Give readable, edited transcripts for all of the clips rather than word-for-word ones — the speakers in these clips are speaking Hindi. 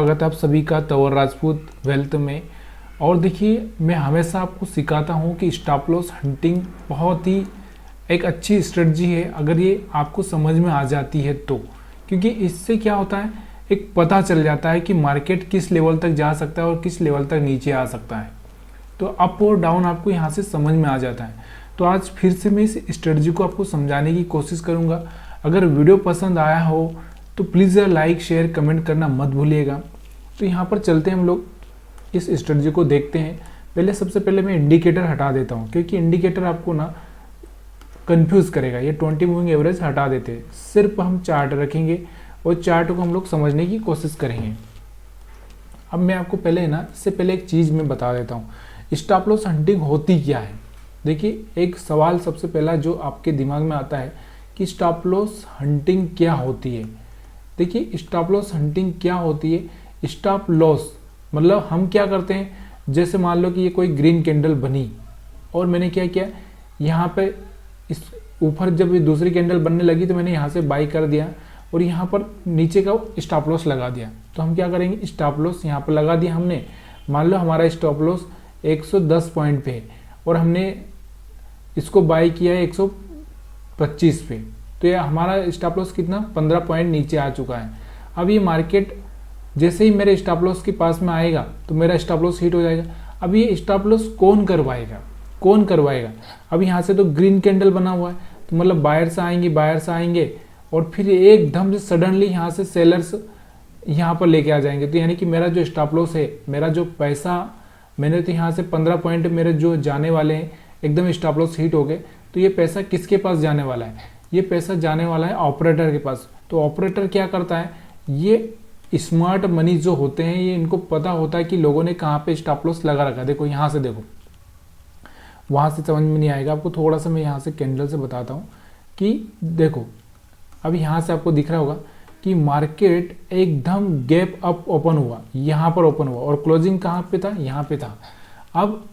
स्वागत है आप सभी का तंवर राजपूत वेल्थ में। और देखिए, मैं हमेशा आपको सिखाता हूं कि स्टॉप लॉस हंटिंग बहुत ही एक अच्छी स्ट्रेटजी है अगर ये आपको समझ में आ जाती है तो। क्योंकि इससे क्या होता है, एक पता चल जाता है कि मार्केट किस लेवल तक जा सकता है और किस लेवल तक नीचे आ सकता है। तो अप और डाउन आपको यहाँ से समझ में आ जाता है। तो आज फिर से मैं इस स्ट्रेटजी को आपको समझाने की कोशिश करूँगा। अगर वीडियो पसंद आया हो तो प्लीज़ लाइक शेयर कमेंट करना मत भूलिएगा। तो यहाँ पर चलते हैं, हम लोग इस स्ट्रेटजी को देखते हैं। पहले सबसे पहले मैं इंडिकेटर हटा देता हूँ, क्योंकि इंडिकेटर आपको ना कंफ्यूज करेगा। ये 20 मूविंग एवरेज हटा देते हैं, सिर्फ हम चार्ट रखेंगे और चार्ट को हम लोग समझने की कोशिश करेंगे। अब मैं आपको पहले ना, इससे पहले एक चीज़ मैं बता देता हूँ, स्टॉप लॉस हंटिंग होती क्या है। देखिए, एक सवाल सबसे पहला जो आपके दिमाग में आता है कि स्टॉप लॉस हंटिंग क्या होती है। देखिए, स्टॉप लॉस हंटिंग क्या होती है। स्टॉप लॉस मतलब हम क्या करते हैं, जैसे मान लो कि ये कोई ग्रीन कैंडल बनी और मैंने क्या किया, यहाँ पे इस ऊपर जब ये दूसरी कैंडल बनने लगी तो मैंने यहाँ से बाई कर दिया और यहाँ पर नीचे का स्टॉप लॉस लगा दिया। तो हम क्या करेंगे, स्टॉप लॉस यहाँ पर लगा दिया हमने। मान लो हमारा स्टॉप लॉस 110 पॉइंट पे है और हमने इसको बाई किया है 125 पे, तो ये हमारा स्टॉप लॉस कितना 15 पॉइंट नीचे आ चुका है। अब ये मार्केट जैसे ही मेरे स्टॉप लॉस के पास में आएगा तो मेरा स्टॉप लॉस हिट हो जाएगा। अब ये स्टॉप लॉस कौन करवाएगा। अब यहाँ से तो ग्रीन कैंडल बना हुआ है, तो मतलब बायर्स आएंगे और फिर एकदम से सडनली यहाँ से सेलर्स यहाँ पर लेके आ जाएंगे। तो यानी कि मेरा जो स्टॉप लॉस है, मेरा जो पैसा मैंने तो यहाँ से 15 पॉइंट मेरे जो जाने वाले हैं, एकदम स्टॉप लॉस हिट हो गए। तो ये पैसा किसके पास जाने वाला है, ये पैसा जाने वाला है ऑपरेटर के पास। तो ऑपरेटर क्या करता है, ये स्मार्ट मनी जो होते हैं, ये इनको पता होता है कि लोगों ने कहाँ पे स्टॉप लॉस लगा रखा है। देखो यहाँ से, देखो वहाँ से समझ में नहीं आएगा आपको, थोड़ा सा मैं यहाँ से कैंडल से बताता हूँ कि देखो, अब यहाँ से आपको दिख रहा होगा कि मार्केट एकदम गैप अप ओपन हुआ, यहाँ पर ओपन हुआ और क्लोजिंग कहाँ पे था, यहाँ पे था। अब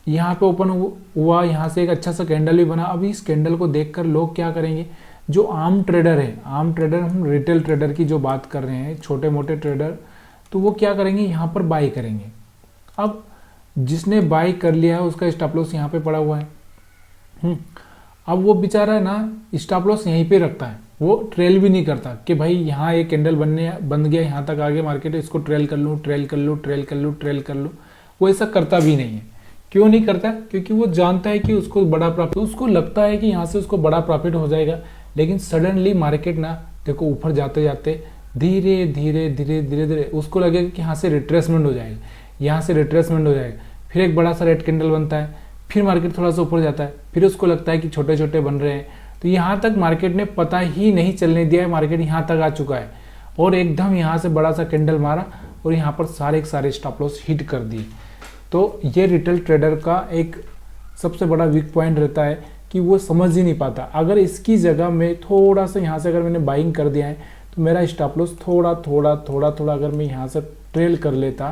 यहाँ पे ओपन हुआ, यहाँ से एक अच्छा सा कैंडल भी बना। अब इस कैंडल को देखकर लोग क्या करेंगे, जो आम ट्रेडर है, आम ट्रेडर हम रिटेल ट्रेडर की जो बात कर रहे हैं, छोटे मोटे ट्रेडर, तो वो क्या करेंगे, यहाँ पर बाई करेंगे। अब जिसने बाई कर लिया है उसका स्टॉप लॉस यहाँ पे पड़ा हुआ है। अब वो बेचारा है ना, स्टॉप लॉस यहीं पे रखता है, वो ट्रेल भी नहीं करता कि भाई यहाँ एक कैंडल बन गया, यहाँ तक आगे मार्केट है, इसको ट्रेल कर लूँ। वो ऐसा करता भी नहीं है। क्यों नहीं करता, क्योंकि वो जानता है कि उसको बड़ा प्रॉफिट, उसको लगता है कि यहाँ से उसको बड़ा प्रॉफिट हो जाएगा। लेकिन सडनली मार्केट ना, देखो ऊपर जाते जाते धीरे धीरे उसको लगेगा कि यहाँ से रिट्रेसमेंट हो जाएगा, फिर एक बड़ा सा रेड कैंडल बनता है, फिर मार्केट थोड़ा सा ऊपर जाता है, फिर उसको लगता है कि छोटे छोटे बन रहे हैं। तो यहाँ तक मार्केट ने पता ही नहीं चलने दिया है, मार्केट यहाँ तक आ चुका है और एकदम यहाँ से बड़ा सा कैंडल मारा और यहाँ पर सारे स्टॉप लॉस हिट कर दिए। तो ये रिटेल ट्रेडर का एक सबसे बड़ा वीक पॉइंट रहता है कि वो समझ ही नहीं पाता। अगर इसकी जगह में थोड़ा सा यहाँ से अगर मैंने बाइंग कर दिया है तो मेरा स्टॉप लॉस थोड़ा अगर मैं यहाँ से ट्रेल कर लेता,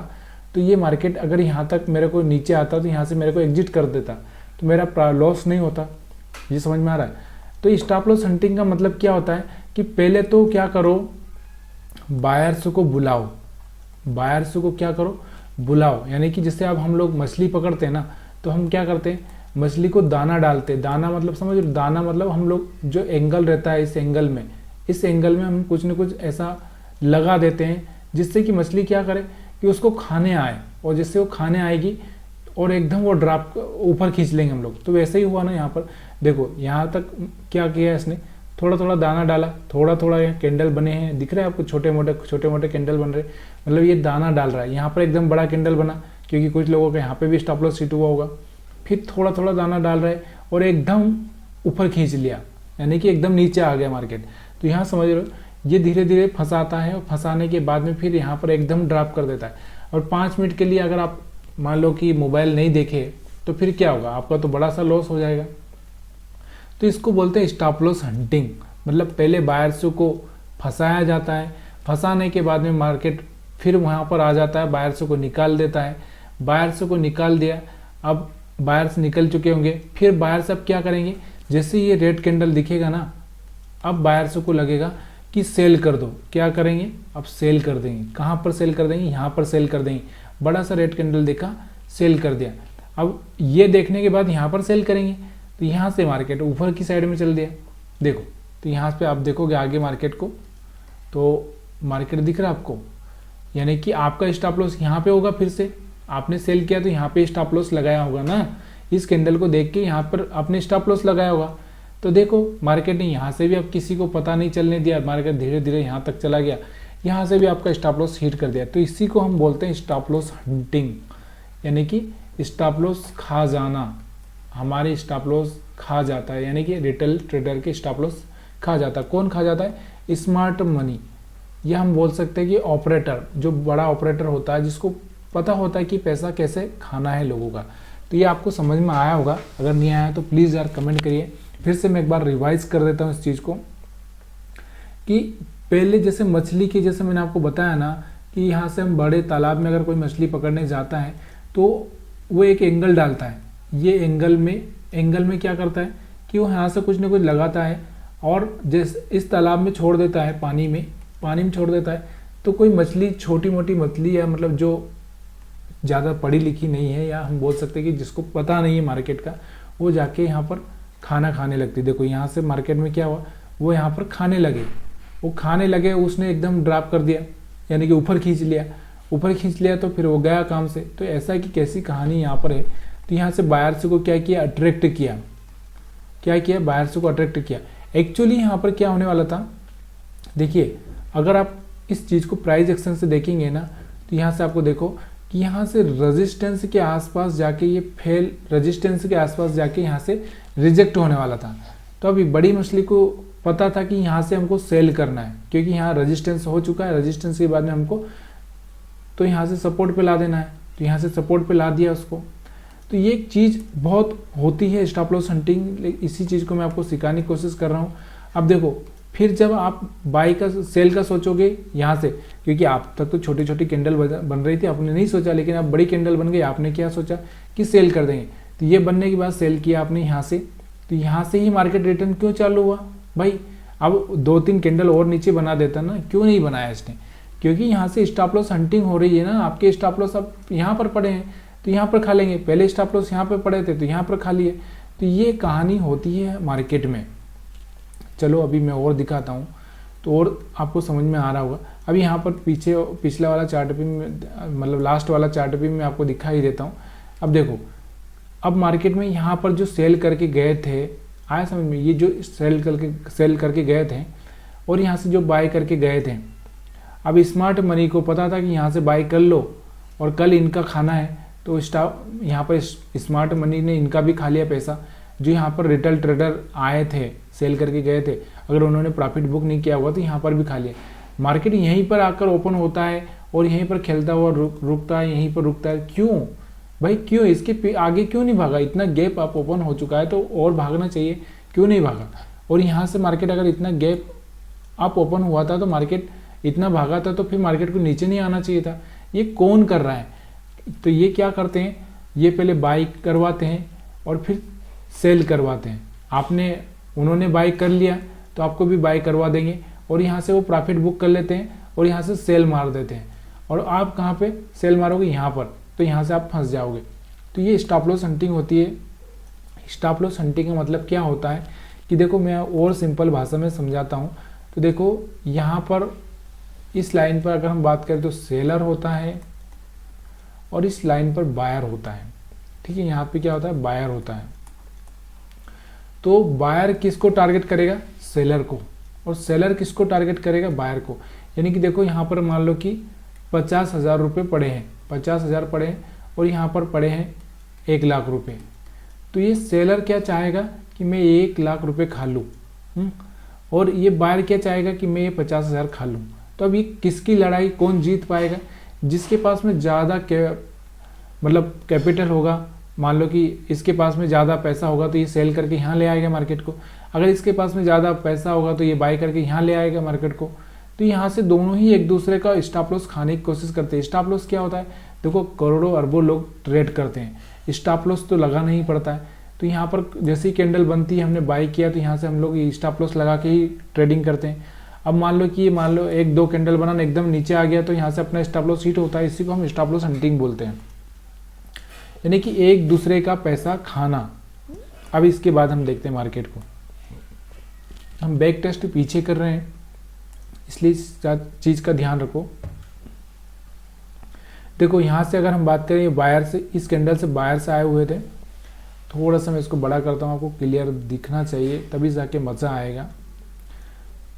तो ये मार्केट अगर यहाँ तक मेरे को नीचे आता तो यहाँ से मेरे को एग्जिट कर देता, तो मेरा लॉस नहीं होता। ये समझ में आ रहा है। तो स्टॉप लॉस हंटिंग का मतलब क्या होता है कि पहले तो क्या करो, बायर्स को बुलाओ। यानी कि जैसे अब हम लोग मछली पकड़ते हैं ना, तो हम क्या करते हैं, मछली को दाना डालते हैं। दाना मतलब समझ लो, दाना मतलब हम लोग जो एंगल रहता है, इस एंगल में हम कुछ न कुछ ऐसा लगा देते हैं जिससे कि मछली क्या करे कि उसको खाने आए, और जिससे वो खाने आएगी और एकदम वो ड्राप ऊपर खींच लेंगे हम लोग। तो वैसे ही हुआ ना, यहाँ पर देखो, यहाँ तक क्या किया इसने, थोड़ा दाना डाला, थोड़ा यहाँ कैंडल बने हैं, दिख रहा है आपको, छोटे मोटे कैंडल बन रहे, मतलब ये दाना डाल रहा है। यहाँ पर एकदम बड़ा कैंडल बना, क्योंकि कुछ लोगों का यहाँ पे भी स्टॉप लॉस हिट हुआ होगा। फिर थोड़ा दाना डाल रहा है और एकदम ऊपर खींच लिया, यानी कि एकदम नीचे आ गया मार्केट। तो यहाँ समझ लो, ये धीरे धीरे फंसाता है और फंसाने के बाद में फिर यहाँ पर एकदम ड्रॉप कर देता है। और 5 मिनट के लिए अगर आप मान लो कि मोबाइल नहीं देखे तो फिर क्या होगा, आपका तो बड़ा सा लॉस हो जाएगा। तो इसको बोलते हैं स्टॉप लॉस हंटिंग। मतलब पहले बायर्स को फंसाया जाता है, फंसाने के बाद में मार्केट फिर वहाँ पर आ जाता है, बायर्स को निकाल देता है। बायर्स को निकाल दिया, अब बायर्स निकल चुके होंगे, फिर बायर्स अब क्या करेंगे, जैसे ये रेड कैंडल दिखेगा ना, अब बायर्स को लगेगा कि सेल कर दो, क्या करेंगे अब सेल कर देंगे। कहाँ पर सेल कर देंगे, यहाँ पर सेल कर देंगे। बड़ा सा रेड कैंडल देखा, सेल कर दिया। अब ये देखने के बाद यहाँ पर सेल करेंगे, तो यहाँ से मार्केट ऊपर की साइड में चल दिया। देखो तो यहाँ पे आप देखोगे आगे मार्केट को, तो मार्केट दिख रहा है आपको, यानी कि आपका स्टॉप लॉस यहाँ पे होगा। फिर से आपने सेल किया तो यहाँ पे स्टॉप लॉस लगाया होगा ना, इस कैंडल को देख के यहाँ पर आपने स्टॉप लॉस लगाया होगा। तो देखो मार्केट ने यहाँ से भी अब किसी को पता नहीं चलने दिया, मार्केट धीरे धीरे यहाँ तक चला गया, यहाँ से भी आपका स्टॉप लॉस हिट कर दिया। तो इसी को हम बोलते हैं स्टॉप लॉस हंटिंग, यानी कि स्टॉप लॉस खा जाना। हमारे स्टॉप लॉस खा जाता है, यानी कि रिटेल ट्रेडर के स्टॉप लॉस खा जाता है। कौन खा जाता है, स्मार्ट मनी, या हम बोल सकते हैं कि ऑपरेटर, जो बड़ा ऑपरेटर होता है जिसको पता होता है कि पैसा कैसे खाना है लोगों का। तो ये आपको समझ में आया होगा, अगर नहीं आया तो प्लीज़ यार कमेंट करिए। फिर से मैं एक बार रिवाइज कर देता हूँ इस चीज़ को, कि पहले जैसे मछली की, जैसे मैंने आपको बताया ना कि यहाँ से हम बड़े तालाब में अगर कोई मछली पकड़ने जाता है तो वो एक एंगल डालता है। ये एंगल में क्या करता है कि वो यहाँ से कुछ ना कुछ लगाता है और जैसे इस तालाब में छोड़ देता है, पानी में छोड़ देता है। तो कोई मछली, छोटी मोटी मछली, या मतलब जो ज़्यादा पढ़ी लिखी नहीं है, या हम बोल सकते हैं कि जिसको पता नहीं है मार्केट का, वो जाके यहाँ पर खाना खाने लगती। देखो यहाँ से मार्केट में क्या हुआ, वो यहाँ पर खाने लगे, उसने एकदम ड्रॉप कर दिया, यानी कि ऊपर खींच लिया तो फिर वो गया काम से। तो ऐसा कि कैसी कहानी यहाँ पर है। तो यहाँ से बायर्स को क्या किया, अट्रैक्ट किया, बायर्स को अट्रैक्ट किया। एक्चुअली यहाँ पर क्या होने वाला था, देखिए अगर आप इस चीज़ को प्राइस एक्शन से देखेंगे ना, तो यहाँ से आपको देखो कि यहाँ से रेजिस्टेंस के आसपास जाके ये रेजिस्टेंस के आसपास जाके यहाँ से रिजेक्ट होने वाला था। तो अभी बड़ी मछली को पता था कि यहाँ से हमको सेल करना है, क्योंकि यहाँ रेजिस्टेंस हो चुका है, रेजिस्टेंस के बाद में हमको तो यहाँ से सपोर्ट पे ला देना है। तो यहाँ से सपोर्ट पे ला दिया उसको। तो ये एक चीज़ बहुत होती है स्टॉप लॉस हंटिंग, इसी चीज़ को मैं आपको सिखाने की कोशिश कर रहा हूँ। अब देखो फिर जब आप बाई का सेल का सोचोगे यहाँ से, क्योंकि आप तक तो छोटी छोटी कैंडल बन रही थी, आपने नहीं सोचा, लेकिन अब बड़ी कैंडल बन गई, आपने क्या सोचा कि सेल कर देंगे। तो ये बनने के बाद सेल किया आपने यहाँ से, तो यहाँ से ही मार्केट रिटर्न क्यों चालू हुआ भाई। अब 2-3 कैंडल और नीचे बना देता ना, क्यों नहीं बनाया इसने, क्योंकि यहाँ से स्टॉप लॉस हंटिंग हो रही है ना। आपके स्टॉप लॉस अब यहाँ पर पड़े हैं तो यहाँ पर खा लेंगे, पहले स्टॉप लॉस यहाँ पर पड़े थे तो यहाँ पर खा लिए। तो ये कहानी होती है मार्केट में। चलो अभी मैं और दिखाता हूँ तो और आपको समझ में आ रहा होगा। अभी यहाँ पर पिछला वाला चार्ट भी, मतलब लास्ट वाला चार्ट भी मैं आपको दिखा ही देता हूँ। अब देखो, अब मार्केट में यहाँ पर जो सेल करके गए थे, आया समझ में, ये जो सेल करके गए थे और यहाँ से जो बाय करके गए थे, अब स्मार्ट मनी को पता था कि यहाँ से बाय कर लो और कल इनका खाना है। तो यहाँ पर स्मार्ट मनी ने इनका भी खा लिया पैसा। जो यहाँ पर रिटेल ट्रेडर आए थे, सेल करके गए थे, अगर उन्होंने प्रॉफिट बुक नहीं किया हुआ तो यहाँ पर भी खा लिया। मार्केट यहीं पर आकर ओपन होता है और यहीं पर खेलता हुआ रुकता है, यहीं पर रुकता है। क्यों भाई, क्यों इसके आगे क्यों नहीं भागा? इतना गैप आप ओपन हो चुका है तो और भागना चाहिए, क्यों नहीं भागा? और यहाँ से मार्केट अगर इतना गैप आप ओपन हुआ था तो मार्केट इतना भागा था, तो फिर मार्केट को नीचे नहीं आना चाहिए था। ये कौन कर रहा है? तो ये क्या करते हैं, ये पहले बाई करवाते हैं और फिर सेल करवाते हैं। उन्होंने बाई कर लिया तो आपको भी बाई करवा देंगे और यहाँ से वो प्रॉफिट बुक कर लेते हैं और यहाँ से सेल मार देते हैं। और आप कहाँ पे सेल मारोगे? यहाँ पर, तो यहाँ से आप फंस जाओगे। तो ये स्टॉप लॉस हंटिंग होती है। स्टॉप लॉस हंटिंग का मतलब क्या होता है कि देखो, मैं और सिंपल भाषा में समझाता हूँ। तो देखो यहाँ पर इस लाइन पर अगर हम बात करें तो सेलर होता है और इस लाइन पर बायर होता है। ठीक है, यहाँ पे क्या होता है? बायर होता है। तो बायर किसको टारगेट करेगा? सेलर को। और सेलर किसको टारगेट करेगा? बायर को। यानी कि देखो यहाँ पर मान लो कि 50,000 रुपये पड़े हैं, 50,000 पड़े हैं और यहाँ पर पड़े हैं 1 लाख रुपये। तो ये सेलर क्या चाहेगा कि मैं 1 लाख रुपये खा लूँ, और ये बायर क्या चाहेगा कि मैं ये 50,000 खा लूँ। तो अब ये किसकी लड़ाई, कौन जीत पाएगा? जिसके पास में ज़्यादा मतलब कैपिटल होगा। मान लो कि इसके पास में ज़्यादा पैसा होगा तो ये सेल करके यहाँ ले आएगा मार्केट को। अगर इसके पास में ज़्यादा पैसा होगा तो ये बाय करके यहाँ ले आएगा मार्केट को। तो यहाँ से दोनों ही एक दूसरे का स्टॉप लॉस खाने की कोशिश करते हैं। स्टॉप लॉस क्या होता है? देखो, करोड़ों अरबों लोग ट्रेड करते हैं, स्टॉप लॉस तो लगाना ही पड़ता है। तो यहाँ पर जैसे ही कैंडल बनती है, हमने बाय किया तो यहाँ से हम लोग स्टॉप लॉस लगा के ही ट्रेडिंग करते हैं। अब मान लो कि ये मान लो एक दो कैंडल बनाना एकदम नीचे आ गया तो यहाँ से अपना स्टॉप लॉस हिट होता है, इसी को हम स्टॉप लॉस हंटिंग बोलते हैं, यानी कि एक दूसरे का पैसा खाना। अब इसके बाद हम देखते हैं मार्केट को, हम बैक टेस्ट पीछे कर रहे हैं इसलिए इस चीज़ का ध्यान रखो। देखो यहाँ से अगर हम बात करें बायर से, इस कैंडल से बायर से आए हुए थे, थोड़ा सा मैं इसको बड़ा करता हूँ, आपको क्लियर दिखना चाहिए तभी जाके मज़ा आएगा।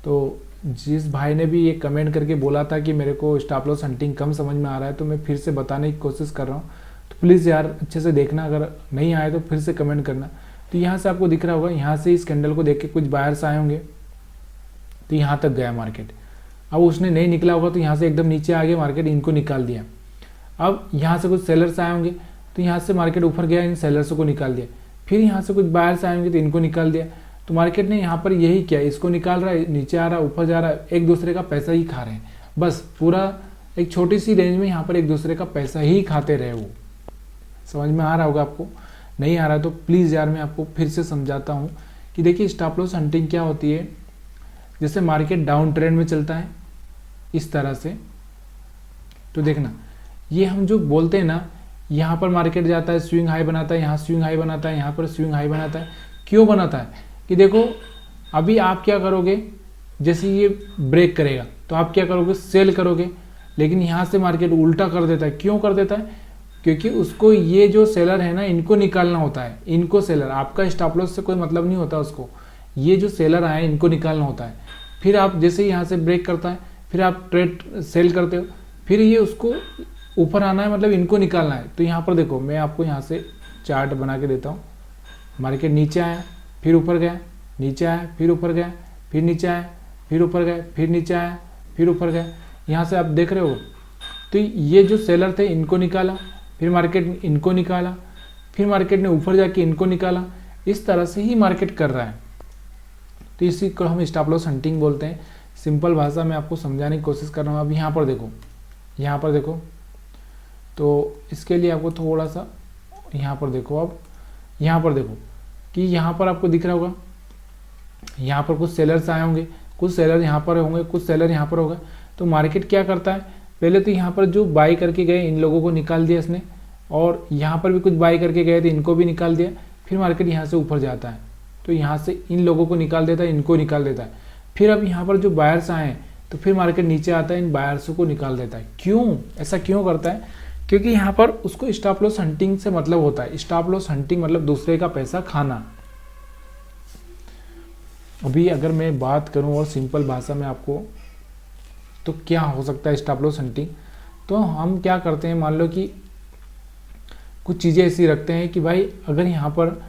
तो जिस भाई ने भी ये कमेंट करके बोला था कि मेरे को स्टॉप लॉस हंटिंग कम समझ में आ रहा है, तो मैं फिर से बताने की कोशिश कर रहा हूँ, तो प्लीज़ यार अच्छे से देखना, अगर नहीं आए तो फिर से कमेंट करना। तो यहाँ से आपको दिख रहा होगा, यहाँ से इस कैंडल को देख के कुछ बायर्स आए होंगे, तो यहाँ तक गया मार्केट। अब उसने नहीं निकला होगा तो यहाँ से एकदम नीचे आ गया मार्केट, इनको निकाल दिया। अब यहाँ से कुछ सेलर्स आए होंगे तो यहाँ से मार्केट ऊपर गया, इन सेलर्स को निकाल दिया। फिर यहाँ से कुछ बायर्स आए होंगे तो इनको निकाल दिया। तो मार्केट ने यहाँ पर यही किया, इसको निकाल रहा है, नीचे आ रहा है, ऊपर जा रहा है, एक दूसरे का पैसा ही खा रहे हैं। बस पूरा एक छोटी सी रेंज में यहाँ पर एक दूसरे का पैसा ही खाते रहे। वो समझ में आ रहा होगा आपको, नहीं आ रहा तो प्लीज़ यार मैं आपको फिर से समझाता हूँ कि देखिए स्टॉप लॉस हंटिंग क्या होती है। जैसे मार्केट डाउन ट्रेंड में चलता है इस तरह से, तो देखना ये हम जो बोलते हैं ना, यहाँ पर मार्केट जाता है स्विंग हाई बनाता है, यहाँ स्विंग हाई बनाता है, यहाँ पर स्विंग हाई बनाता है। क्यों बनाता है कि देखो अभी आप क्या करोगे, जैसे ये ब्रेक करेगा तो आप क्या करोगे, सेल करोगे, लेकिन यहाँ से मार्केट उल्टा कर देता है। क्यों कर देता है, क्योंकि उसको ये जो सेलर है ना, इनको निकालना होता है, इनको सेलर, आपका स्टॉप लॉस से कोई मतलब नहीं होता उसको, ये जो सेलर आए इनको निकालना होता है। फिर आप जैसे यहाँ से ब्रेक करता है, फिर आप ट्रेड सेल करते हो, फिर ये उसको ऊपर आना है, मतलब इनको निकालना है। तो यहाँ पर देखो मैं आपको यहाँ से चार्ट बना के देता हूँ। मार्केट नीचे आया, फिर ऊपर गया, नीचे आया, फिर ऊपर गया, फिर नीचे आया, फिर ऊपर गया, फिर नीचे आया, फिर ऊपर गया। यहाँ से आप देख रहे हो, तो ये जो सेलर थे इनको निकाला, फिर मार्केट इनको निकाला, फिर मार्केट ने ऊपर जाके इनको निकाला। इस तरह से ही मार्केट कर रहा है। तो इसी को हम स्टॉप लॉस हंटिंग बोलते हैं। सिंपल भाषा में आपको समझाने की कोशिश कर रहा हूँ। अब यहाँ पर देखो, यहाँ पर देखो, तो इसके लिए आपको थोड़ा सा यहाँ पर देखो, अब यहाँ पर देखो कि यहाँ पर आपको दिख रहा होगा, यहाँ पर कुछ सेलर्स आए होंगे, कुछ सेलर यहाँ पर होंगे, कुछ सेलर यहाँ पर होगा। तो मार्केट क्या करता है, पहले तो यहाँ पर जो बाई करके गए इन लोगों को निकाल दिया इसने, और यहाँ पर भी कुछ बाई करके गए थे इनको भी निकाल दिया। फिर मार्केट यहाँ से ऊपर जाता है, तो यहाँ से इन लोगों को निकाल देता है, इनको निकाल देता है। फिर अब यहाँ पर जो बायर्स आए हैं तो फिर मार्केट नीचे आता है, इन बायर्सों को निकाल देता है। क्यों ऐसा क्यों करता है, क्योंकि यहाँ पर उसको स्टॉप लॉस हंटिंग से मतलब होता है। स्टॉप लॉस हंटिंग मतलब दूसरे का पैसा खाना। अभी अगर मैं बात करूँ और सिंपल भाषा में आपको, तो क्या हो सकता है स्टॉप लॉस हंटिंग। तो हम क्या करते हैं, मान लो कि कुछ चीज़ें ऐसी रखते हैं कि भाई अगर यहाँ पर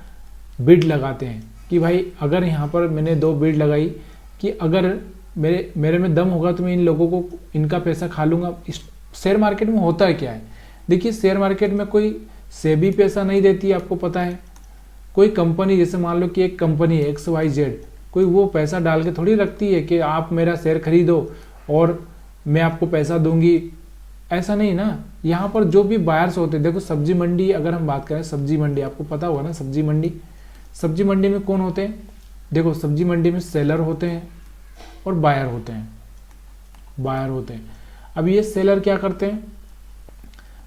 बिड लगाते हैं कि भाई अगर यहाँ पर मैंने 2 बिड लगाई कि अगर मेरे में दम होगा तो मैं इन लोगों को इनका पैसा खा लूँगा। शेयर मार्केट में होता है क्या है, देखिए शेयर मार्केट में कोई सेबी पैसा नहीं देती है, आपको पता है। कोई कंपनी, जैसे मान लो कि एक कंपनी है XYZ, कोई वो पैसा डाल के थोड़ी रखती है कि आप मेरा शेयर खरीदो और मैं आपको पैसा दूंगी, ऐसा नहीं ना। यहाँ पर जो भी बायर्स होते हैं, देखो सब्जी मंडी अगर हम बात करें, सब्जी मंडी आपको पता होगा ना, सब्जी मंडी में कौन होते हैं, देखो सब्जी मंडी में सेलर होते हैं और बायर होते हैं। अब ये सेलर क्या करते हैं,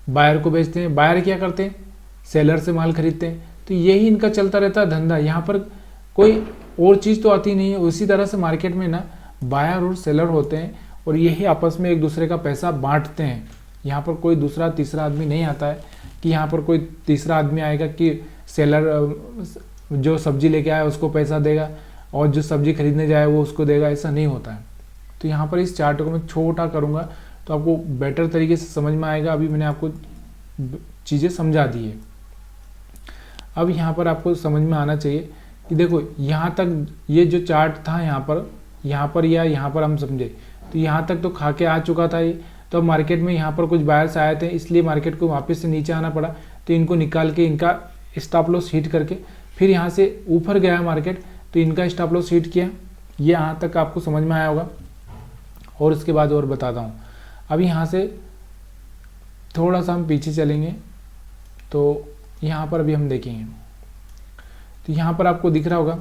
बायर को बेचते हैं, बायर क्या करते हैं, सेलर से माल खरीदते हैं। तो यही इनका चलता रहता है धंधा, यहाँ पर कोई और चीज़ तो आती नहीं है। उसी तरह से मार्केट में ना बायर और सेलर होते हैं और यही आपस में एक दूसरे का पैसा बांटते हैं। यहाँ पर कोई दूसरा तीसरा आदमी नहीं आता है कि यहाँ पर कोई तीसरा आदमी आएगा कि सेलर जो सब्जी लेके आया उसको पैसा देगा और जो सब्जी खरीदने जाए वो उसको देगा, ऐसा नहीं होता है। तो यहाँ पर इस चार्ट को मैं छोटा करूँगा तो आपको बेटर तरीके से समझ में आएगा। अभी मैंने आपको चीज़ें समझा दी है। अब यहाँ पर आपको समझ में आना चाहिए कि देखो यहाँ तक ये जो चार्ट था, यहाँ पर या यहाँ पर हम समझे तो यहाँ तक तो खा के आ चुका था ये। तो अब मार्केट में यहाँ पर कुछ बायर्स आए थे, इसलिए मार्केट को वापस से नीचे आना पड़ा। तो इनको निकाल के इनका स्टॉप लॉस हिट करके फिर यहाँ से ऊपर गया मार्केट, तो इनका स्टॉप लॉस हिट किया। ये यहाँ तक आपको समझ में आया होगा। और इसके बाद और बताता हूँ। अब यहाँ से थोड़ा सा हम पीछे चलेंगे तो यहाँ पर अभी हम देखेंगे, तो यहाँ पर आपको दिख रहा होगा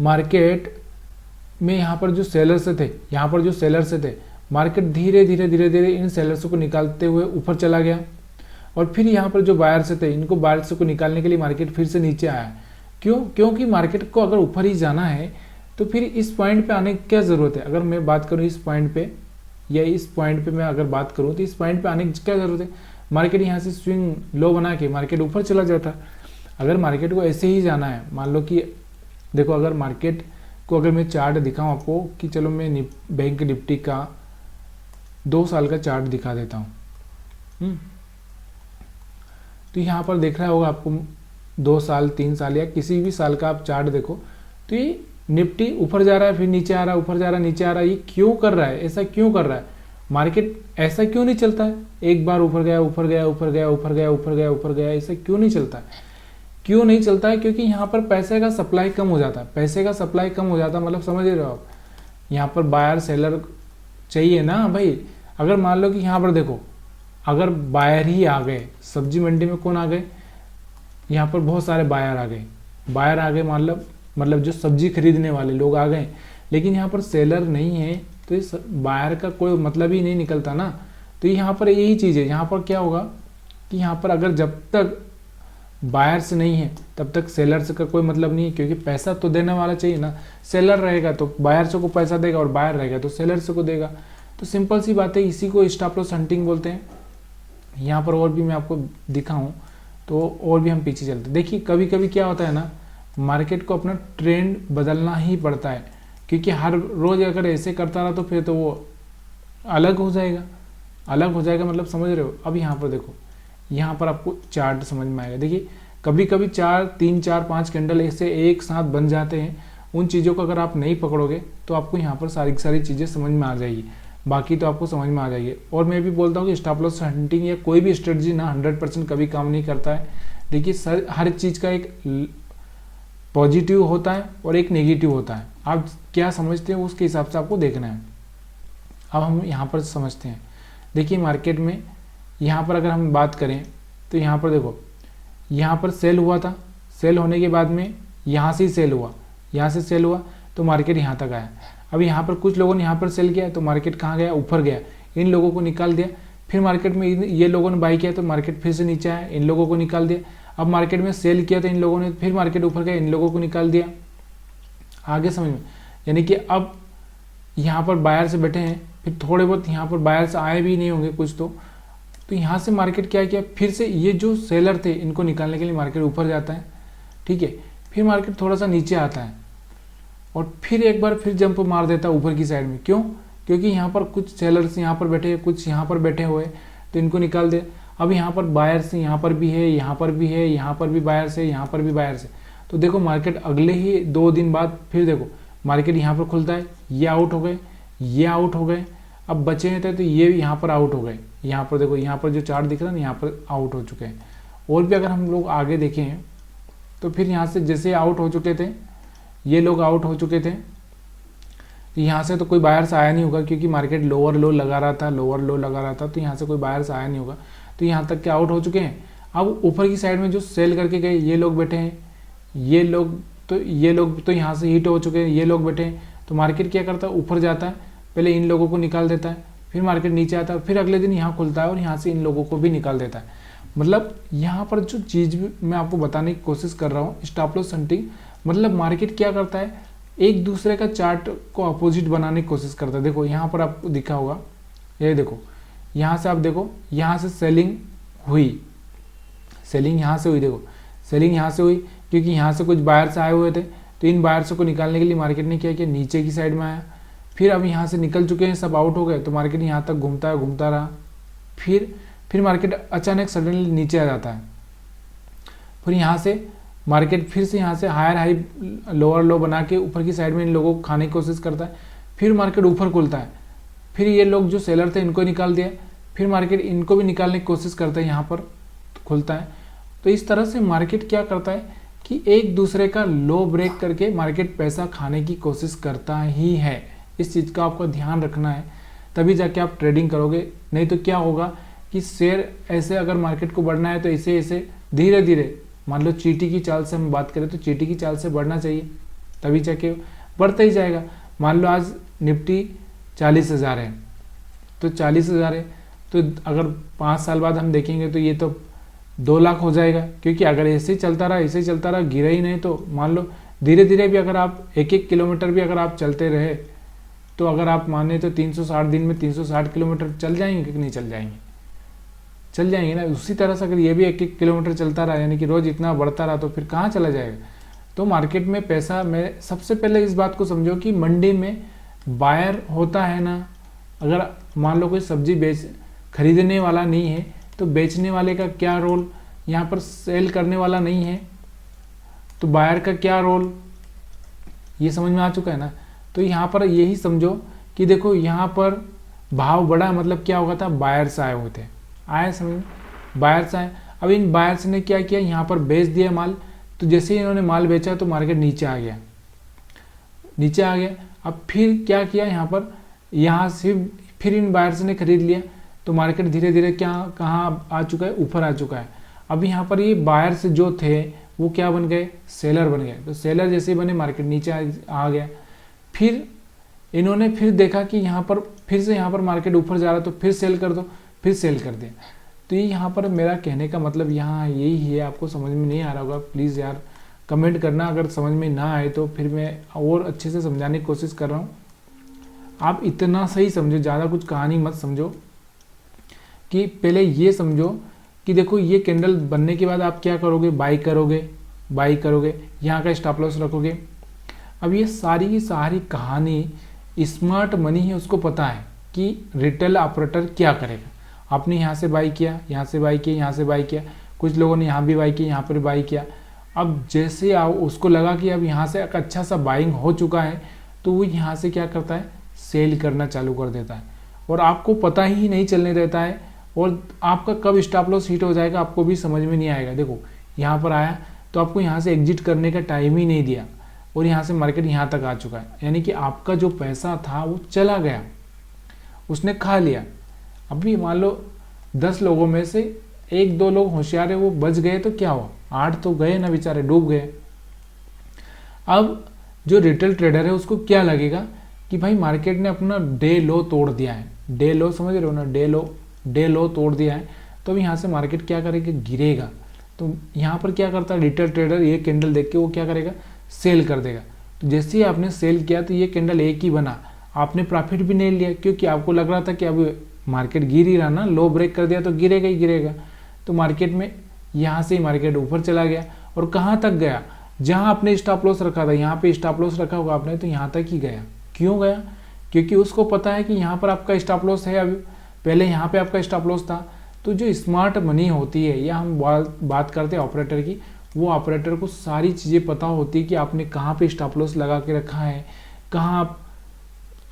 मार्केट में यहाँ पर जो सेलर्स थे, यहाँ पर जो सेलर्स थे, मार्केट धीरे धीरे इन सेलर्स को निकालते हुए ऊपर चला गया और फिर यहाँ पर जो बायर्स थे, इनको बायर्स को निकालने के लिए मार्केट फिर से नीचे आया। क्यों? क्योंकि मार्केट को अगर ऊपर ही जाना है तो फिर इस पॉइंट पे आने की क्या ज़रूरत है। अगर मैं बात करूँ इस पॉइंट पे, या इस पॉइंट पे मैं अगर बात करूँ तो इस पॉइंट पे आने की क्या ज़रूरत है। मार्केट यहाँ से स्विंग लो बना के मार्केट ऊपर चला जाता। अगर मार्केट को ऐसे ही जाना है, मान लो कि देखो, अगर मार्केट को अगर मैं चार्ट दिखाऊँ आपको कि चलो मैं बैंक निफ्टी का 2 साल का चार्ट दिखा देता हूँ। तो यहाँ पर देख रहा होगा आपको 2 साल 3 साल या किसी भी साल का आप चार्ट देखो तो ये निफ्टी ऊपर जा रहा है, फिर नीचे आ रहा है, ऊपर जा रहा है, नीचे आ रहा है। ये क्यों कर रहा है? ऐसा क्यों कर रहा है? मार्केट ऐसा क्यों नहीं चलता है? एक बार ऊपर गया, ऊपर गया, ऊपर गया, ऊपर गया, ऊपर गया, ऊपर गया, ऐसा क्यों नहीं चलता है? क्यों नहीं चलता है? क्योंकि यहाँ पर पैसे का सप्लाई कम हो जाता है। पैसे का सप्लाई कम हो जाता है मतलब समझ रहे हो आप? यहाँ पर बायर सेलर चाहिए ना भाई। अगर मान लो कि यहाँ पर देखो, अगर बायर ही आ गए, सब्जी मंडी में कौन आ गए? यहाँ पर बहुत सारे बायर आ गए। बायर आ गए मतलब जो सब्जी खरीदने वाले लोग आ गए, लेकिन यहाँ पर सेलर नहीं है तो इस बायर का कोई मतलब ही नहीं निकलता ना। तो यहाँ पर यही चीज़ है। यहाँ पर क्या होगा कि यहाँ पर अगर जब तक बायर्स नहीं है तब तक सेलर्स का कोई मतलब नहीं है, क्योंकि पैसा तो देने वाला चाहिए ना। सेलर रहेगा तो बायर्स को पैसा देगा और बायर रहेगा तो सेलर्स को देगा। तो सिंपल सी बात है, इसी को स्टॉप लॉस हंटिंग बोलते हैं। यहाँ पर और भी मैं आपको दिखाऊं तो और भी हम पीछे चलते। देखिए कभी कभी क्या होता है ना, मार्केट को अपना ट्रेंड बदलना ही पड़ता है, क्योंकि हर रोज अगर ऐसे करता रहा तो फिर तो वो अलग हो जाएगा। अलग हो जाएगा मतलब समझ रहे हो? अब यहाँ पर देखो, यहाँ पर आपको चार्ट समझ में आएगा। देखिए कभी कभी 3 4 5 कैंडल ऐसे एक साथ बन जाते हैं। उन चीज़ों को अगर आप नहीं पकड़ोगे तो आपको यहाँ पर सारी सारी चीज़ें समझ में आ जाएगी। बाकी तो आपको समझ में आ जाएगी। और मैं भी बोलता हूँ कि स्टॉप लॉस हंटिंग या कोई भी स्ट्रेटजी ना 100% कभी काम नहीं करता है। देखिए हर चीज़ का एक पॉजिटिव होता है और एक नेगेटिव होता है। आप क्या समझते हैं उसके हिसाब से आपको देखना है। अब हम यहाँ पर समझते हैं। देखिए मार्केट में यहाँ पर अगर हम बात करें तो यहाँ पर देखो, यहाँ पर सेल हुआ था। सेल होने के बाद में यहाँ से ही सेल हुआ, यहाँ से सेल हुआ तो मार्केट यहाँ तक आया। अब यहाँ पर कुछ लोगों ने यहाँ पर सेल किया तो मार्केट कहाँ गया? ऊपर गया। इन लोगों को निकाल दिया। फिर मार्केट में ये लोगों ने बाई किया तो मार्केट फिर से नीचे आया, इन लोगों को निकाल दिया। अब मार्केट में सेल किया तो इन लोगों ने, फिर मार्केट ऊपर गया, इन लोगों को निकाल दिया। आगे समझ में? यानी कि अब यहाँ पर बायर से बैठे हैं, फिर थोड़े बहुत यहाँ पर बायर से आए भी नहीं होंगे कुछ तो यहाँ से मार्केट क्या किया, फिर से ये जो सेलर थे इनको निकालने के लिए मार्केट ऊपर जाता है। ठीक है, फिर मार्केट थोड़ा सा नीचे आता है और फिर एक बार फिर जंप मार देता है ऊपर की साइड में। क्यों? क्योंकि यहाँ पर कुछ सेलर्स यहाँ पर बैठे, कुछ यहाँ पर बैठे हुए, तो इनको निकाल दे। अब यहाँ पर बायर्स यहाँ पर भी है, यहाँ पर भी है, यहाँ पर भी बायर्स है, यहाँ पर भी बायर्स है। तो देखो मार्केट अगले ही 2 दिन बाद फिर देखो मार्केट यहाँ पर खुलता है, ये आउट हो गए, ये आउट हो गए। अब बचे हैं तो ये यहाँ पर आउट हो गए। यहाँ पर देखो, यहाँ पर जो चार्ट दिख रहा है ना, यहाँ पर आउट हो चुके हैं। और भी अगर हम लोग आगे देखें तो फिर यहाँ से जैसे आउट हो चुके थे, ये लोग आउट हो चुके थे, तो यहाँ से तो कोई बायर्स आया नहीं होगा, क्योंकि मार्केट लोअर लो लगा रहा था, लोअर लो लगा रहा था, तो यहाँ से कोई बायर्स आया नहीं होगा। तो यहाँ तक के आउट हो चुके हैं। अब ऊपर की साइड में जो सेल करके गए ये लोग बैठे हैं, ये लोग तो यहाँ से हिट हो चुके हैं, ये लोग बैठे हैं। तो मार्केट क्या करता है? ऊपर जाता है, पहले इन लोगों को निकाल देता है, फिर मार्केट नीचे आता है, फिर अगले दिन यहाँ खुलता है और यहाँ से इन लोगों को भी निकाल देता है। मतलब यहाँ पर जो चीज़ मैं आपको बताने की कोशिश कर रहा हूँ, स्टॉप लॉस हंटिंग मतलब मार्केट क्या करता है, एक दूसरे का चार्ट को अपोजिट बनाने की कोशिश करता है। देखो यहाँ पर आपको दिखा होगा, ये देखो यहाँ से आप देखो, यहाँ से सेलिंग हुई, सेलिंग यहाँ से हुई, देखो सेलिंग यहाँ से हुई, क्योंकि यहाँ से कुछ बायर्स आए हुए थे। तो इन बायर्स को निकालने के लिए मार्केट ने क्या किया, नीचे की साइड में आया। फिर अब यहाँ से निकल चुके हैं, सब आउट हो गए, तो मार्केट यहाँ तक घूमता रहा। फिर मार्केट अचानक सडनली नीचे आ जाता है। फिर यहाँ से मार्केट फिर से यहाँ से हायर हाई लोअर लो बना के ऊपर की साइड में इन लोगों को खाने की कोशिश करता है। फिर मार्केट ऊपर खुलता है, फिर ये लोग जो सेलर थे इनको निकाल दिया, फिर मार्केट इनको भी निकालने की कोशिश करता है, यहाँ पर खुलता है। तो इस तरह से मार्केट क्या करता है कि एक दूसरे का लो ब्रेक करके मार्केट पैसा खाने की कोशिश करता ही है। इस चीज़ का आपको ध्यान रखना है, तभी जाके आप ट्रेडिंग करोगे। नहीं तो क्या होगा कि शेयर ऐसे अगर मार्केट को बढ़ना है तो ऐसे ऐसे धीरे धीरे, मान लो चींटी की चाल से हम बात करें तो चींटी की चाल से बढ़ना चाहिए, तभी जाके बढ़ता ही जाएगा। मान लो आज निफ्टी 40,000 है, तो 40,000 है, तो अगर 5 साल बाद हम देखेंगे तो ये तो 2 लाख हो जाएगा, क्योंकि अगर ऐसे ही चलता रहा, ऐसे ही चलता रहा, गिरा ही नहीं, तो मान लो धीरे धीरे भी अगर आप 1-1 किलोमीटर भी अगर आप चलते रहे, तो अगर आप माने तो 360 दिन में 360 किलोमीटर चल जाएंगे कि नहीं चल जाएंगे? चल जाएंगे ना। उसी तरह से अगर ये भी 1-1 किलोमीटर चलता रहा, यानी कि रोज इतना बढ़ता रहा, तो फिर कहाँ चला जाएगा? तो मार्केट में पैसा, मैं सबसे पहले इस बात को समझो कि मंडी में बायर होता है ना, अगर मान लो कोई सब्जी खरीदने वाला नहीं है, तो बेचने वाले का क्या रोल? यहाँ पर सेल करने वाला नहीं है, तो बायर का क्या रोल? ये समझ में आ चुका है ना। तो यहाँ पर यही समझो कि देखो यहाँ पर भाव बढ़ा, मतलब क्या होगा था, बायर्स आए हुए थे, आए समझ में, बायर्स आए। अब इन बायर्स ने क्या किया, यहाँ पर बेच दिया माल, तो जैसे ही इन्होंने माल बेचा तो मार्केट नीचे आ गया, नीचे आ गया। अब फिर क्या किया, यहाँ से फिर इन बायर्स ने खरीद लिया, तो मार्केट धीरे धीरे कहाँ आ चुका है, ऊपर आ चुका है। अब यहाँ पर ये बायर्स जो थे वो क्या बन गए, सेलर बन गए। तो सेलर जैसे बने, मार्केट नीचे आ गया। फिर इन्होंने फिर देखा कि यहाँ पर फिर से यहाँ पर मार्केट ऊपर जा रहा है, तो फिर सेल कर दो, फिर सेल कर दिया। तो ये यहाँ पर मेरा कहने का मतलब यहाँ यही है। आपको समझ में नहीं आ रहा होगा, प्लीज़ यार कमेंट करना, अगर समझ में ना आए तो फिर मैं और अच्छे से समझाने की कोशिश कर रहा हूँ। आप इतना सही समझो, ज़्यादा कुछ कहानी मत समझो, कि पहले ये समझो कि देखो ये कैंडल बनने के बाद आप क्या करोगे, बाई करोगे, यहाँ का स्टॉप लॉस रखोगे। अब ये सारी की सारी कहानी स्मार्ट मनी है, उसको पता है कि रिटेल ऑपरेटर क्या करेगा। आपने यहाँ से बाई किया, यहाँ से बाई किया, यहाँ से बाई किया, कुछ लोगों ने यहाँ भी बाई किया, यहाँ पर बाई किया। अब जैसे उसको लगा कि अब यहाँ से एक अच्छा सा बाइंग हो चुका है, तो वो यहाँ से क्या करता है, सेल करना चालू कर देता है, और आपको पता ही नहीं चलने देता है। और आपका कब स्टॉप लॉस हिट हो जाएगा आपको भी समझ में नहीं आएगा। देखो यहाँ पर आया, तो आपको यहाँ से एग्जिट करने का टाइम ही नहीं दिया, और यहाँ से मार्केट यहाँ तक आ चुका है, यानी कि आपका जो पैसा था वो चला गया, उसने खा लिया। अभी मान लो 10 लोगों में से 1-2 लोग होशियार है, वो बच गए, तो क्या हुआ, 8 तो गए ना बेचारे, डूब गए। अब जो रिटेल ट्रेडर है उसको क्या लगेगा कि भाई मार्केट ने अपना डे लो तोड़ दिया है, डे लो समझ रहे हो ना, डे लो तोड़ दिया है, तो अब यहाँ से मार्केट क्या करेगा, गिरेगा। तो यहाँ पर क्या करता है रिटेल ट्रेडर, ये कैंडल देख के वो क्या करेगा, सेल कर देगा। तो जैसे ही आपने सेल किया तो ये कैंडल एक ही बना, आपने प्रॉफिट भी नहीं लिया, क्योंकि आपको लग रहा था कि अब मार्केट गिर ही रहा ना, लो ब्रेक कर दिया तो गिरेगा ही गिरेगा। तो मार्केट में यहाँ से ही मार्केट ऊपर चला गया, और कहाँ तक गया, जहाँ आपने स्टॉप लॉस रखा था, यहाँ पे स्टॉप लॉस रखा होगा आपने, तो यहाँ तक ही गया। क्यों गया, क्योंकि उसको पता है कि यहाँ पर आपका स्टॉप लॉस है, अभी पहले यहाँ पे आपका स्टॉप लॉस था। तो जो स्मार्ट मनी होती है, या हम बात करते हैं ऑपरेटर की, वो ऑपरेटर को सारी चीज़ें पता होती है कि आपने कहाँ पे स्टॉप लॉस लगा के रखा है, कहाँ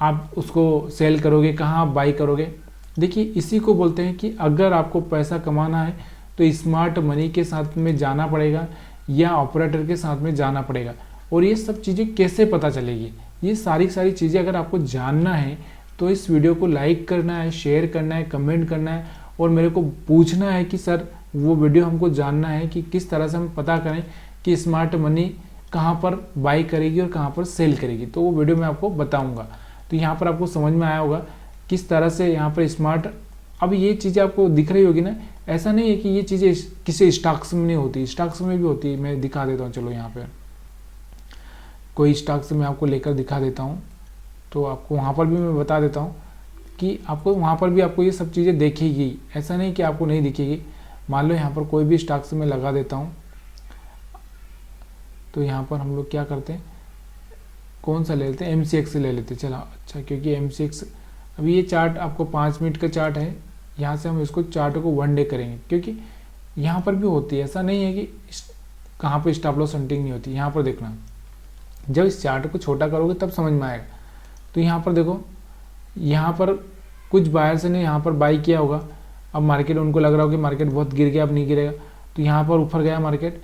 आप उसको सेल करोगे, कहाँ आप बाई करोगे। देखिए इसी को बोलते हैं कि अगर आपको पैसा कमाना है तो स्मार्ट मनी के साथ में जाना पड़ेगा, या ऑपरेटर के साथ में जाना पड़ेगा। और ये सब चीज़ें कैसे पता चलेगी, ये सारी चीज़ें अगर आपको जानना है तो इस वीडियो को लाइक करना है, शेयर करना है, कमेंट करना है, और मेरे को पूछना है कि सर वो वीडियो हमको जानना है कि किस तरह से हम पता करें कि स्मार्ट मनी कहाँ पर बाई करेगी और कहाँ पर सेल करेगी। तो वो वीडियो मैं आपको बताऊँगा। तो यहाँ पर आपको समझ में आया होगा किस तरह से यहाँ पर स्मार्ट, अब ये चीज़ें आपको दिख रही होगी ना, ऐसा नहीं है कि ये चीज़ें किसी स्टॉक्स में नहीं होती, स्टॉक्स में भी होती है। मैं दिखा देता हूँ, चलो यहाँ पर कोई स्टॉक्स मैं आपको लेकर दिखा देता हूँ, तो आपको वहाँ पर भी मैं बता देता हूँ कि आपको वहाँ पर भी आपको ये सब चीज़ें दिखेगी, ऐसा नहीं कि आपको नहीं दिखेगी। मान लो यहाँ पर कोई भी स्टॉक्स में लगा देता हूँ, तो यहाँ पर हम लोग क्या करते हैं, कौन सा ले लेते हैं, MCX ले लेते हैं। चलो अच्छा, क्योंकि MCX अभी ये चार्ट आपको 5 मिनट का चार्ट है, यहाँ से हम इसको चार्ट को 1 डे करेंगे, क्योंकि यहाँ पर भी होती है, ऐसा नहीं है कि कहाँ पर स्टॉप लॉस हंटिंग नहीं होती। यहाँ पर देखना, जब इस चार्ट को छोटा करोगे तब समझ में आएगा। तो यहाँ पर देखो, यहाँ पर कुछ बायर्स ने यहाँ पर बाई किया होगा, अब मार्केट उनको लग रहा हो कि मार्केट बहुत गिर गया, अब नहीं गिरेगा, तो यहाँ पर ऊपर गया मार्केट,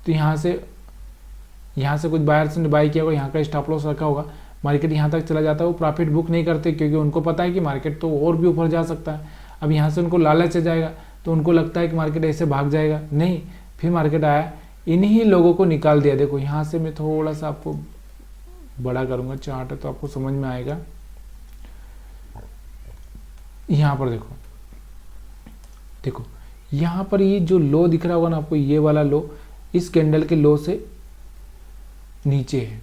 तो यहाँ से कुछ बायर्स ने बाई किया होगा, यहाँ का स्टॉप लॉस रखा होगा, मार्केट यहाँ तक चला जाता है, वो प्रॉफिट बुक नहीं करते, क्योंकि उनको पता है कि मार्केट तो और भी ऊपर जा सकता है। अब यहाँ से उनको लालच आ जाएगा, तो उनको लगता है कि मार्केट ऐसे भाग जाएगा, नहीं, फिर मार्केट आया, इन्हीं लोगों को निकाल दिया। देखो यहाँ से मैं थोड़ा सा आपको बड़ा करूँगा चार्ट तो आपको समझ में आएगा। यहाँ पर देखो, देखो यहाँ पर ये जो लो दिख रहा होगा ना आपको, ये वाला लो इस कैंडल के लो से नीचे है,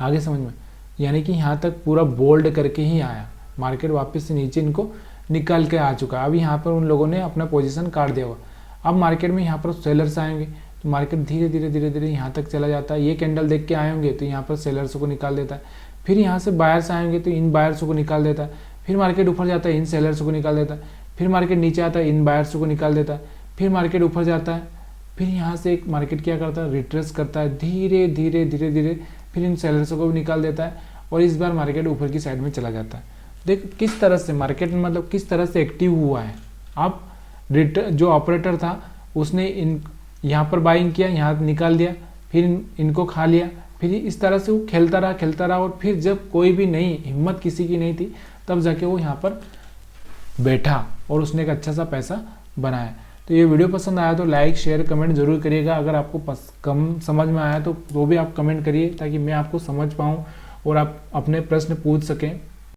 आगे समझ में, यानी कि यहाँ तक पूरा बोल्ड करके ही आया, मार्केट वापस से नीचे इनको निकाल के आ चुका है। अब यहाँ पर उन लोगों ने अपना पोजीशन काट दिया हुआ। अब मार्केट में यहाँ पर सेलर्स आएंगे तो मार्केट धीरे धीरे धीरे धीरे यहाँ तक चला जाता है। ये कैंडल देख के आए होंगे तो यहाँ पर सेलर्स को निकाल देता है, फिर यहाँ से बायर्स आएंगे तो इन बायर्स को निकाल देता है, फिर मार्केट ऊपर जाता है इन सेलर्स को निकाल देता है, फिर मार्केट नीचे आता है इन बायर्स को निकाल देता है, फिर मार्केट ऊपर जाता है, फिर यहाँ से एक मार्केट क्या करता है, रिट्रेस करता है धीरे धीरे धीरे धीरे, फिर इन सेलर्स को भी निकाल देता है और इस बार मार्केट ऊपर की साइड में चला जाता है। देख किस तरह से मार्केट मतलब किस तरह से एक्टिव हुआ है। अब जो ऑपरेटर था उसने इन यहाँ पर बाइंग किया, यहाँ निकाल दिया, फिर इनको खा लिया, फिर इस तरह से वो खेलता रहा और फिर जब कोई भी नहीं, हिम्मत किसी की नहीं थी, तब जाके वो यहाँ पर बैठा और उसने एक अच्छा सा पैसा बनाया। तो ये वीडियो पसंद आया तो लाइक शेयर कमेंट जरूर करिएगा। अगर आपको कम समझ में आया तो भी आप कमेंट करिए ताकि मैं आपको समझ पाऊँ और आप अपने प्रश्न पूछ सकें।